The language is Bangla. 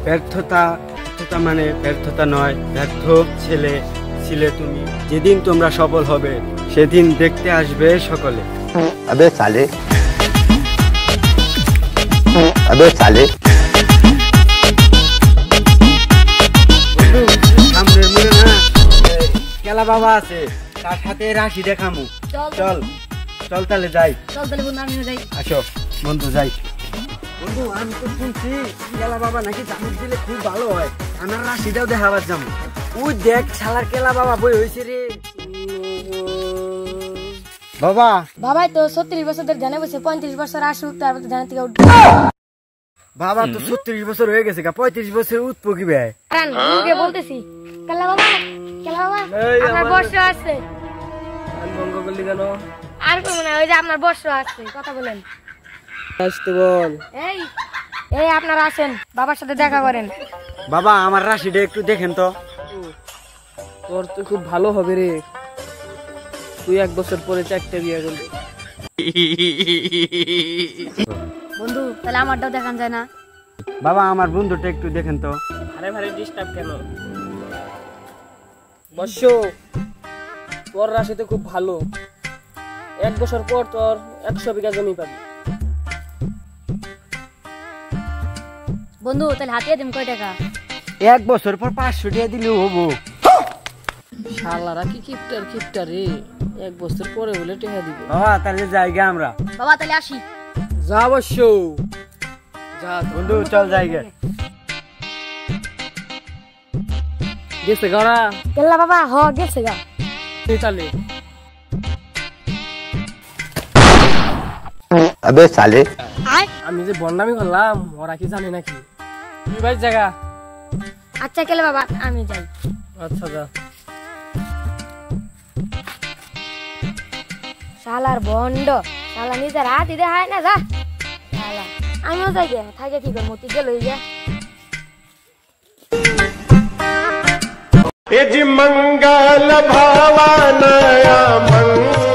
ব্যর্থতা মানে ব্যর্থতা নয়, ব্যর্থ ছেলে ছিলে তুমি। যেদিন তোমরা সফল হবে সেদিন দেখতে আসবে সকলে। আবে সালে, আবে সালে। সামনের মনে না কেলা বাবা আছে, তার সাথে রাশি দেখামু। চল চল তাহলে যাই। চল তাহলে বন্ধু আমিও যাই। আসো বন্ধু যাই। বন্ধু আমি তো শুনছি কেলা বাবা নাকি জামুক দিলে খুব ভালো হয়, আমার রাশিটাও দেখাবার যাবো। ওই দেখ শালার কেলা বাবা বই হয়েছে রে। বাবা বাবাই তো 36 বছর ধরে ধ্যানে বসে, 35 বছর আসুক তারপর ধ্যান থেকে উঠবে। বাবা তো 36 বছর হয়ে গেছে, 35 বছর উঠবো কি ভাই? মুখে বলতেছি কেলা বাবা, কেলা বাবা আমার বর্ষ আছে। বঙ্গ করলি কেন? আর কোন না, ওই যে আপনার বর্ষ আছে, কথা বলেন। আসতে বল। এই এই আপনারা আসেন, বাবার সাথে দেখা করেন। বাবা আমার রাশিটা একটু দেখেন তো। তোর তো খুব ভালো হবে রে, তুই 1 বছর পরে 4টা বিয়ে করবি। বন্ধু তাহলে আমারটাও দেখান যায় না? বাবা আমার বন্ধুটা একটু দেখেন তো। আরে ভাই ডিস্টার্ব কেন? বর্ষ তোর রাশি তো খুব ভালো, 1 বছর পর তোর 100 বিঘা জমি পাবি। বন্ধু তাহলে হাতিয়ে দিন কয় টাকা? 1 বছর পর 500 টাকা দিলেও হবো। শালারা কি কিপটা রে, 1 বছর পরে বলে টাকা দিব। বাবা তাহলে যাইগে আমরা। বাবা তাহলে আসি। যা বর্ষ যা। বন্ধু চল যাইগে। গেছে গাড়া কেলা বাবা হ গেছে গা। তাহলে আবে সালে। আমি যে বন্ডামি করলাম ওরা কি জানে নাকি? তুই ভাই জায়গা। আচ্ছা কেলা বাবা আমি যাই। আচ্ছা যা। শালার বন্ড, শালা নিজের হাত দিতে হয় না, যা শালা। আমিও যাই গে, থাকে কি করবো, তুই গেল যা। मंगल भावानया मंगल